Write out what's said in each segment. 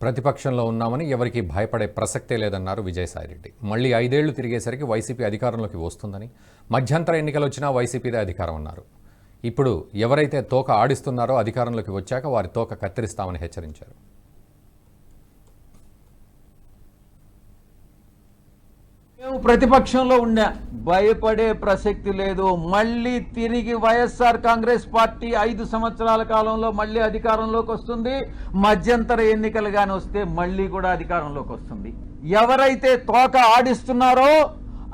ప్రతిపక్షంలో ఉన్నామని ఎవరికి భయపడే ప్రసక్తే లేదన్నారు విజయసాయిరెడ్డి. మళ్ళీ 5 ఏళ్లు తిరిగేసరికి వైసీపీ అధికారంలోకి వస్తుందని, మధ్యంతర ఎన్నికలు వచ్చినా వైసీపీదే అధికారం అన్నారు. ఇప్పుడు ఎవరైతే తోక ఆడిస్తున్నారో అధికారంలోకి వచ్చాక వారి తోక కత్తిరిస్తామని హెచ్చరించారు. మేము ప్రతిపక్షంలో ఉన్నా భయపడే ప్రసక్తి లేదు. మళ్ళీ తిరిగి వైఎస్ఆర్ కాంగ్రెస్ పార్టీ 5 సంవత్సరాల కాలంలో మళ్ళీ అధికారంలోకి వస్తుంది. మధ్యంతర ఎన్నికలు గాని వస్తే మళ్ళీ కూడా అధికారంలోకి వస్తుంది. ఎవరైతే తోక ఆడిస్తున్నారో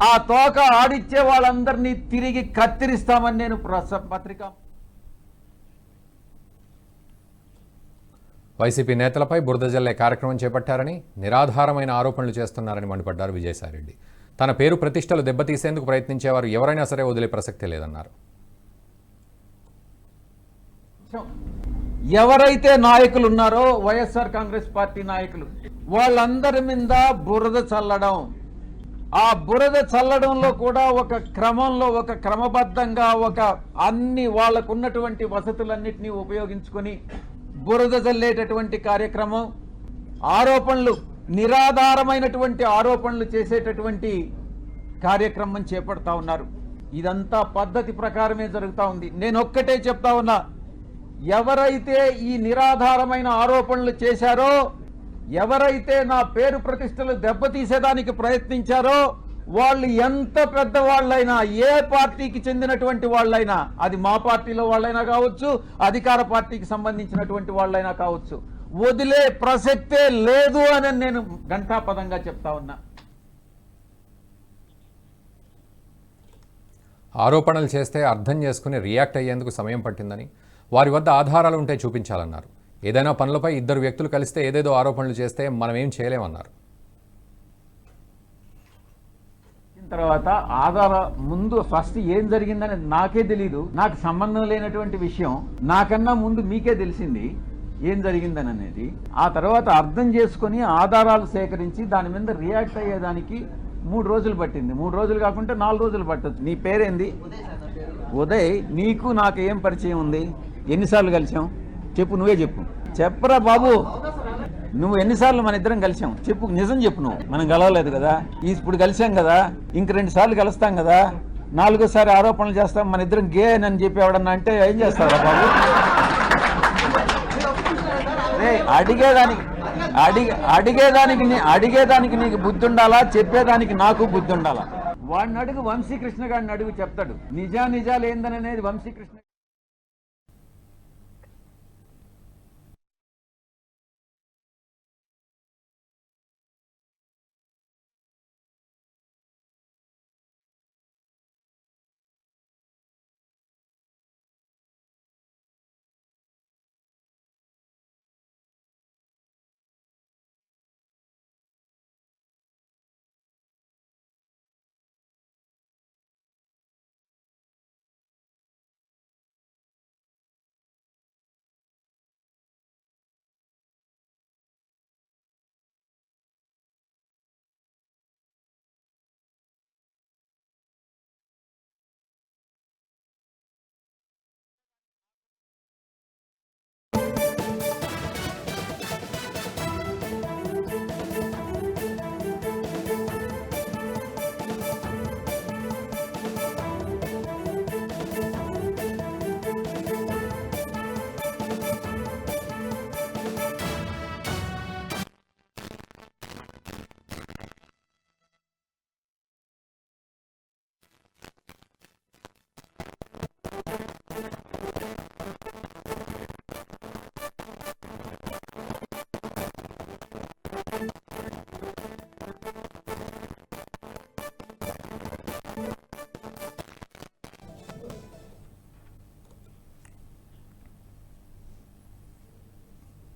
ఆ తోక ఆడిచ్చే వాళ్ళందరినీ తిరిగి కత్తిరిస్తామని నేను పత్రిక వైసీపీ నేతలపై బురద జల్లే కార్యక్రమం చేపట్టారని, నిరాధారమైన ఆరోపణలు చేస్తున్నారని మండిపడ్డారు విజయసాయిరెడ్డి. తన పేరు ప్రతిష్టలు దెబ్బతీసేందుకు ప్రయత్నించేవారు ఎవరైనా సరే వదిలే ప్రసక్తే లేదన్నారు. ఎవరైతే నాయకులు ఉన్నారో వైఎస్ఆర్ కాంగ్రెస్ పార్టీ నాయకులు వాళ్ళందరి మీద బురద చల్లడం, ఆ బురద చల్లడంలో కూడా ఒక క్రమంలో, ఒక క్రమబద్ధంగా, ఒక అన్ని వాళ్లకున్నటువంటి వసతులన్నింటినీ ఉపయోగించుకొని బురద చల్లేటటువంటి కార్యక్రమం, ఆరోపణలు, నిరాధారమైనటువంటి ఆరోపణలు చేసేటటువంటి కార్యక్రమం చేపడతా ఉన్నారు. ఇదంతా పద్ధతి ప్రకారమే జరుగుతూ ఉంది. నేను ఒక్కటే చెప్తా ఉన్నా, ఎవరైతే ఈ నిరాధారమైన ఆరోపణలు చేశారో, ఎవరైతే నా పేరు ప్రతిష్టలు దెబ్బతీసేదానికి ప్రయత్నించారో వాళ్ళు ఎంత పెద్దవాళ్ళైనా, ఏ పార్టీకి చెందినటువంటి వాళ్ళైనా, అది మా పార్టీలో వాళ్ళైనా కావచ్చు, అధికార పార్టీకి సంబంధించినటువంటి వాళ్ళైనా కావచ్చు, వదిలే ప్రసక్తే లేదు అని నేను ఘంటాపదంగా చెప్తా ఉన్నా. ఆరోపణలు చేస్తే అర్థం చేసుకుని రియాక్ట్ అయ్యేందుకు సమయం పట్టిందని, వారి వద్ద ఆధారాలు ఉంటే చూపించాలన్నారు. ఏదైనా పనులపై 2 వ్యక్తులు కలిస్తే ఏదేదో ఆరోపణలు చేస్తే మనం ఏం చేయలేమన్నారు. తర్వాత ఆధార ముందు ఫస్ట్ ఏం జరిగిందని నాకే తెలీదు, నాకు సంబంధం లేనటువంటి విషయం. నాకన్నా ముందు మీకే తెలిసింది ఏం జరిగిందని అనేది. ఆ తర్వాత అర్థం చేసుకుని ఆధారాలు సేకరించి దాని మీద రియాక్ట్ అయ్యేదానికి 3 రోజులు పట్టింది. 3 రోజులు కాకుండా 4 రోజులు పట్టచ్చు. నీ పేరేంది? ఉదయ్. నీకు నాకు ఏం పరిచయం ఉంది? ఎన్నిసార్లు కలిసాం చెప్పు, నువ్వే చెప్పు. చెప్పరా బాబు, నువ్వు ఎన్నిసార్లు మన ఇద్దరం కలిసాం చెప్పు, నిజం చెప్పు. నువ్వు మనం కలవలేదు కదా, ఇప్పుడు కలిసాం కదా, ఇంక 2 సార్లు కలుస్తాం కదా, 4గోసారి ఆరోపణలు చేస్తాం మన ఇద్దరం గే అని చెప్పి ఎవడన్నా అంటే ఏం చేస్తారా బాబు? అడిగేదానికి నీకు బుద్ధి ఉండాలా, చెప్పేదానికి నాకు బుద్ధి ఉండాలా. వాడిని అడుగు, వంశీకృష్ణ గారిని అడుగు, చెప్తాడు. నిజాలు ఏందని అనేది వంశీకృష్ణ.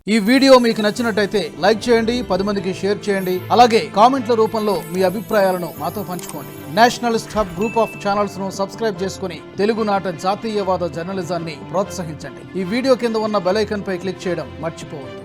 ఈ వీడియో మీకు నచ్చినట్టయితే లైక్ చేయండి, 10 మందికి షేర్ చేయండి. అలాగే కామెంట్ల రూపంలో మీ అభిప్రాయాలను మాతో పంచుకోండి. Nationalist hub group of channels ను సబ్స్క్రైబ్ చేసుకుని తెలుగునాట జాతీయవాద జర్నలిజాన్ని ప్రోత్సహించండి. ఈ వీడియో కింద ఉన్న బెల్ ఐకాన్ పై క్లిక్ చేయడం మర్చిపోవద్దు.